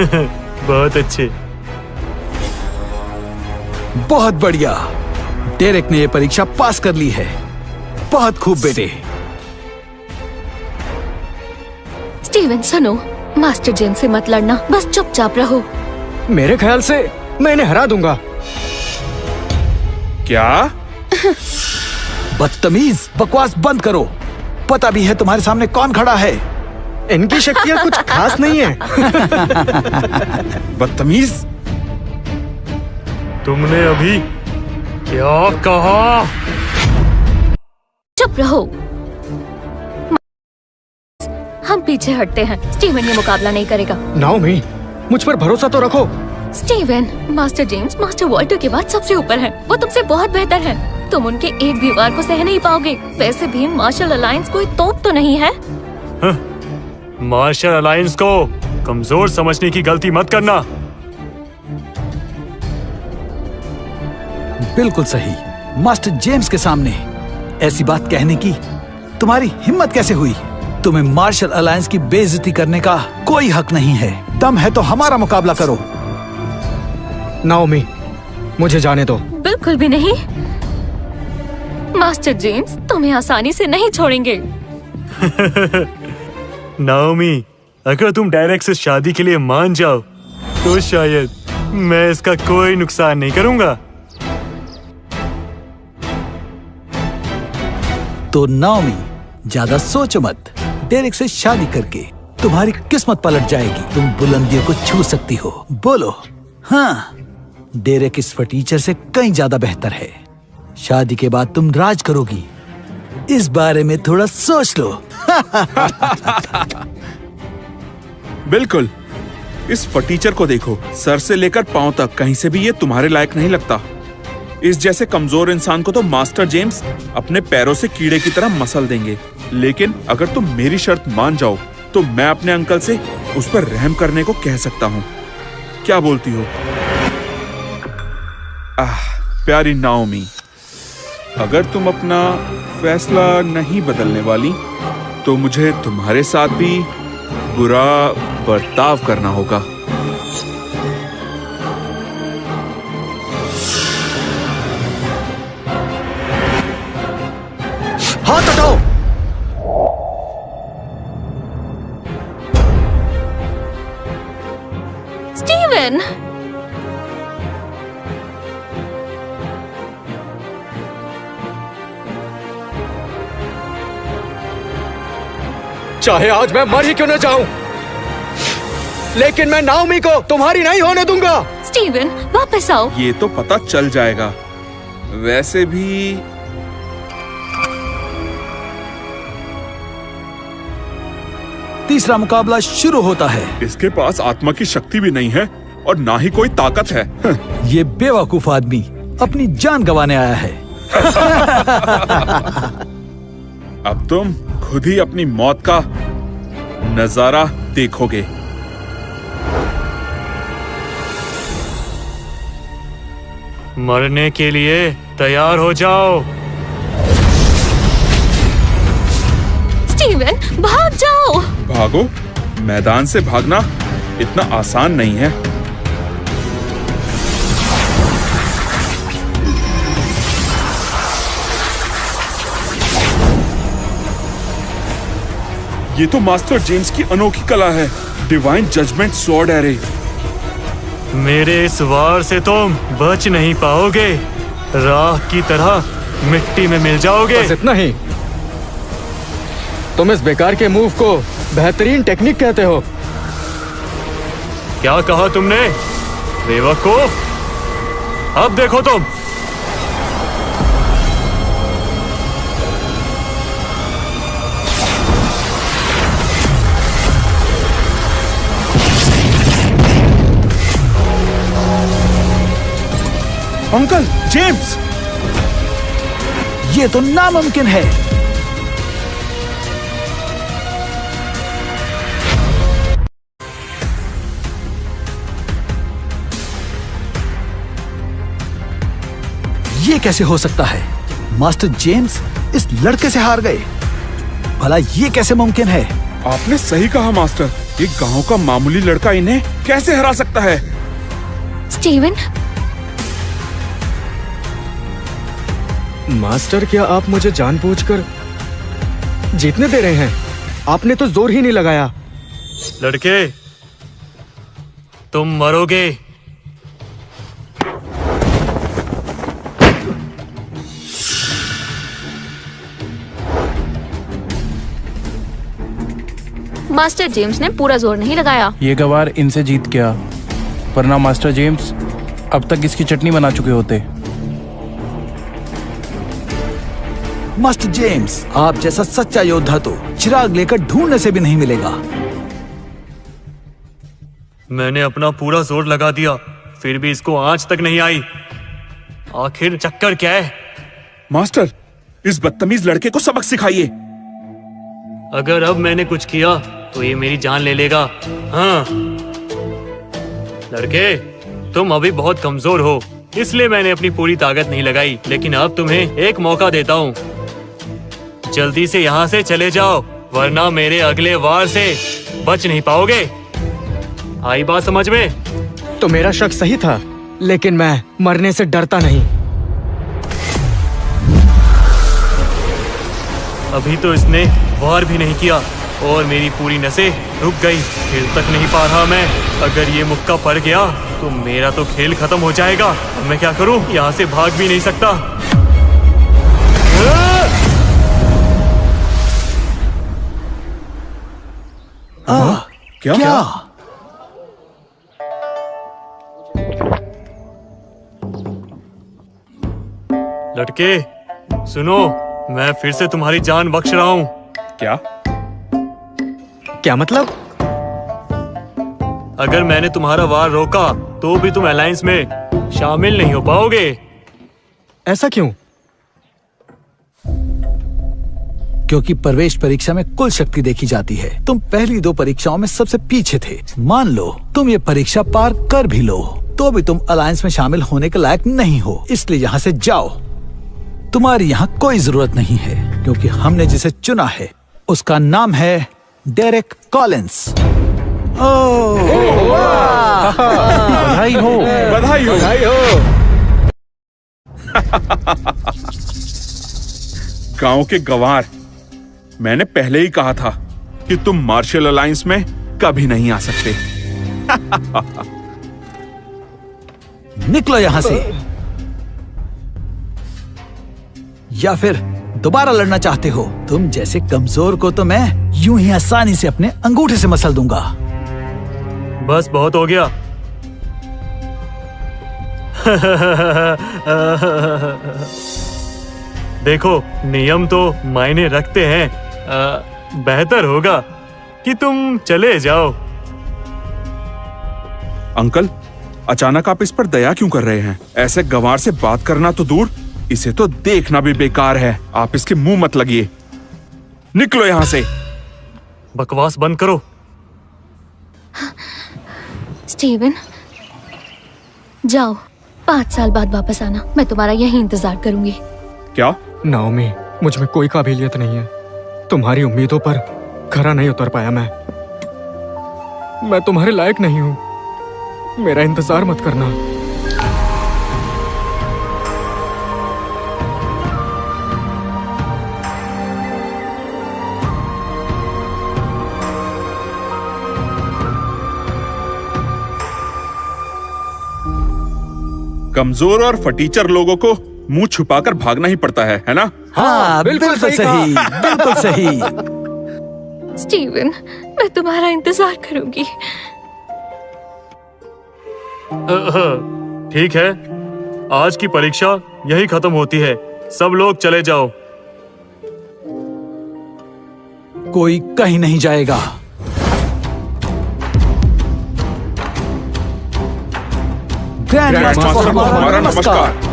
बहुत अच्छे। बहुत बढ़िया, डेरेक ने ये परीक्षा पास कर ली है। बहुत खूब बेटे। स्टीवन सुनो, मास्टर जेम्स से मत लड़ना, बस चुपचाप रहो। मेरे ख्याल से मैं इन्हें हरा दूंगा। क्या? बदतमीज, बकवास बंद करो। पता भी है तुम्हारे सामने कौन खड़ा है। इनकी शक्तियाँ कुछ खास नहीं है। बदतमीज, तुमने अभी क्या कहा? चुप रहो। हम पीछे हटते हैं। स्टीवन ये मुकाबला नहीं करेगा। नाओमी, मुझ पर भरोसा तो रखो। Steven, master James master Walter के बाद सबसे ऊपर हैं। वो तुमसे बहुत बेहतर हैं। तुम उनके एक भी वार को सह नहीं पाओगे। वैसे भी मार्शल अलायंस कोई तोप तो नहीं है। मार्शल अलायंस को कमजोर समझने की गलती मत करना। बिल्कुल सही। मास्टर जेम्स के सामने ऐसी बात कहने की तुम्हारी हिम्मत कैसे हुई? तुम्हें मार्शल अलायंस की बेइज्जती करने का कोई हक नहीं है। दम है तो हमारा मुकाबला करो। नाओमी, मुझे जाने दो। बिल्कुल भी नहीं। मास्टर जेम्स तुम्हें आसानी से नहीं छोड़ेंगे। नाओमी, अगर तुम डेरेक से शादी के लिए मान जाओ तो शायद मैं इसका कोई नुकसान नहीं करूंगा। तो नाओमी, ज्यादा सोचो मत। डेरेक से शादी करके तुम्हारी किस्मत पलट जाएगी। तुम बुलंदियों को छू सकती हो। बोलो हाँ। डेरेक इस फटीचर से कहीं ज्यादा बेहतर है। शादी के बाद तुम राज करोगी। इस बारे में थोड़ा सोच लो। बिल्कुल। इस फटीचर को देखो, सर से लेकर पांव तक कहीं से भी ये तुम्हारे लायक नहीं लगता। इस जैसे कमजोर इंसान को तो मास्टर जेम्स अपने पैरों से कीड़े की तरह मसल देंगे। लेकिन अगर तुम मेरी शर्त मान जाओ तो मैं अपने अंकल से उस पर रहम करने को कह सकता हूँ। क्या बोलती हो? प्यारी नाओमी, अगर तुम अपना फैसला नहीं बदलने वाली तो मुझे तुम्हारे साथ भी बुरा बर्ताव करना होगा। हाथ हटाओ। स्टीवन, चाहे आज मैं मर ही क्यों न जाऊं, लेकिन मैं नाओमी को तुम्हारी नहीं होने दूंगा। स्टीवन वापस आओ। ये तो पता चल जाएगा। वैसे भी तीसरा मुकाबला शुरू होता है। इसके पास आत्मा की शक्ति भी नहीं है और ना ही कोई ताकत है। ये बेवकूफ आदमी अपनी जान गंवाने आया है। अब तुम खुद ही अपनी मौत का नजारा देखोगे। मरने के लिए तैयार हो जाओ। स्टीवन भाग जाओ। भागो? मैदान से भागना इतना आसान नहीं है। ये तो मास्टर जेम्स की अनोखी कला है, डिवाइन जजमेंट स्वॉर्ड एरे। मेरे इस वार से तुम बच नहीं पाओगे। राख की तरह मिट्टी में मिल जाओगे। बस इतना ही? तुम इस बेकार के मूव को बेहतरीन टेक्निक कहते हो? क्या कहा तुमने बेवकूफ? अब देखो तुम। अंकल जेम्स, ये तो नामुमकिन है। ये कैसे हो सकता है? मास्टर जेम्स इस लड़के से हार गए। भला ये कैसे मुमकिन है? आपने सही कहा मास्टर। ये गांव का मामूली लड़का इन्हें कैसे हरा सकता है? स्टीवन, मास्टर, क्या आप मुझे जानबूझकर जीतने दे रहे हैं? आपने तो जोर ही नहीं लगाया। लड़के, तुम मरोगे। मास्टर जेम्स ने पूरा जोर नहीं लगाया। ये गवार इनसे जीत गया, वरना मास्टर जेम्स अब तक इसकी चटनी बना चुके होते। मास्टर जेम्स, आप जैसा सच्चा योद्धा तो चिराग लेकर ढूंढने से भी नहीं मिलेगा। मैंने अपना पूरा जोर लगा दिया, फिर भी इसको आंच तक नहीं आई। आखिर चक्कर क्या है? मास्टर, इस बदतमीज लड़के को सबक सिखाइए। अगर अब मैंने कुछ किया तो ये मेरी जान ले लेगा। हाँ लड़के, तुम अभी बहुत कमजोर हो, इसलिए मैंने अपनी पूरी ताकत नहीं लगाई। लेकिन अब तुम्हें एक मौका देता हूँ, जल्दी से यहाँ से चले जाओ, वरना मेरे अगले वार से बच नहीं पाओगे। आई बात समझ में? तो मेरा शक सही था, लेकिन मैं मरने से डरता नहीं। अभी तो इसने वार भी नहीं किया और मेरी पूरी नसें रुक गई। हिल तक नहीं पा रहा मैं। अगर ये मुक्का पड़ गया तो मेरा तो खेल खत्म हो जाएगा। अब मैं क्या करूं? यहाँ से भाग भी नहीं सकता। क्या? लड़के सुनो, मैं फिर से तुम्हारी जान बख्श रहा हूँ। क्या? क्या मतलब? अगर मैंने तुम्हारा वार रोका तो भी तुम अलायंस में शामिल नहीं हो पाओगे। ऐसा क्यों? क्योंकि प्रवेश परीक्षा में कुल शक्ति देखी जाती है। तुम पहली 2 परीक्षाओं में सबसे पीछे थे। मान लो तुम ये परीक्षा पार कर भी लो तो भी तुम अलायंस में शामिल होने के लायक नहीं हो। इसलिए यहाँ से जाओ। तुम्हारी यहाँ कोई जरूरत नहीं है, क्योंकि हमने जिसे चुना है उसका नाम है डेरेक कॉलिंस। बधाई हो। बधाई हो। बधाई हो। गांव के गवार, मैंने पहले ही कहा था कि तुम मार्शल अलायंस में कभी नहीं आ सकते। निकलो यहाँ से, या फिर दोबारा लड़ना चाहते हो? तुम जैसे कमजोर को तो मैं यूं ही आसानी से अपने अंगूठे से मसल दूंगा। बस बहुत हो गया। देखो, नियम तो मायने रखते हैं। बेहतर होगा कि तुम चले जाओ। अंकल, अचानक आप इस पर दया क्यों कर रहे हैं? ऐसे गंवार से बात करना तो दूर, इसे तो देखना भी बेकार है। आप इसके मुंह मत लगिए। निकलो यहाँ से। बकवास बंद करो। स्टीवन, जाओ, 5 साल बाद वापस आना। मैं तुम्हारा यहीं इंतजार करूंगी। क्या? नाओमी, मुझ में कोई काबिलियत नहीं है। तुम्हारी उम्मीदों पर खरा नहीं उतर पाया मैं तुम्हारे लायक नहीं हूँ। मेरा इंतजार मत करना। कमजोर और फटीचर लोगों को मुंह छुपाकर भागना ही पड़ता है ना? हाँ, बिल्कुल सही, बिल्कुल सही। स्टीवन, मैं तुम्हारा इंतजार करूंगी। ठीक है, आज की परीक्षा यही खत्म होती है। सब लोग चले जाओ। कोई कहीं नहीं जाएगा। ग्रैंड मास्टर को हमारा नमस्कार।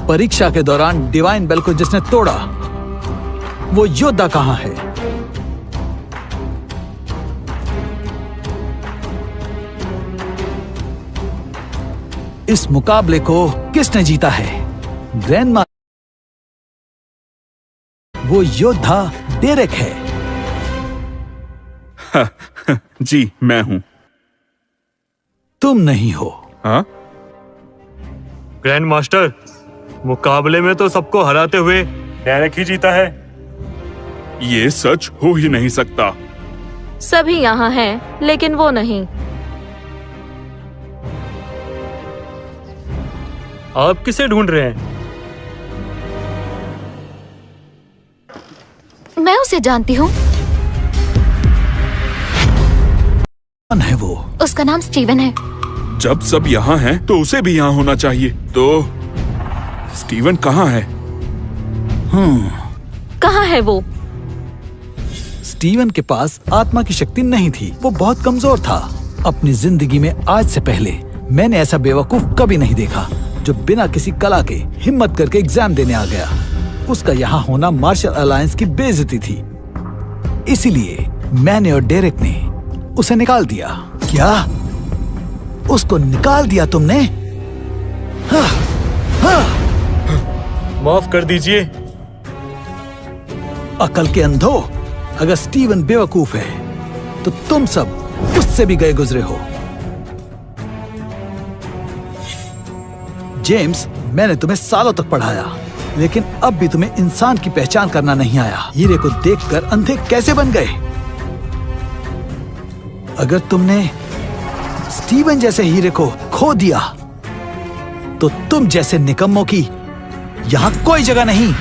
परीक्षा के दौरान डिवाइन बेल को जिसने तोड़ा, वो योद्धा कहाँ है? इस मुकाबले को किसने जीता है? ग्रैंड वो योद्धा डेरेक है। जी मैं हूँ। तुम नहीं हो। हाँ? ग्रैंड मास्टर, मुकाबले में तो सबको हराते हुए डेरेक ही जीता है। ये सच हो ही नहीं सकता। सभी यहाँ हैं, लेकिन वो नहीं। आप किसे ढूंढ रहे हैं? मैं उसे जानती हूँ। कौन है वो? उसका नाम स्टीवन है। जब सब यहाँ हैं, तो उसे भी यहाँ होना चाहिए। तो स्टीवन कहाँ है? कहाँ है वो? स्टीवन के पास आत्मा की शक्ति नहीं थी। वो बहुत कमजोर था। अपनी जिंदगी में आज से पहले मैंने ऐसा बेवकूफ कभी नहीं देखा जो बिना किसी कला के हिम्मत करके एग्जाम देने आ गया। उसका यहाँ होना मार्शल अलायंस की बेइज्जती थी। इसीलिए मैंने और डेरेक ने उसे निकाल दिया। क्या? उसको निकाल दिया तुमने? हाँ, हाँ। माफ कर दीजिए। अकल के अंधो, अगर स्टीवन बेवकूफ है तो तुम सब उससे भी गए गुजरे हो। जेम्स, मैंने तुम्हें सालों तक पढ़ाया, लेकिन अब भी तुम्हें इंसान की पहचान करना नहीं आया। हीरे को देखकर अंधे कैसे बन गए? अगर तुमने स्टीवन जैसे हीरे को खो दिया तो तुम जैसे निकम्मों की यहाँ कोई जगह नहीं।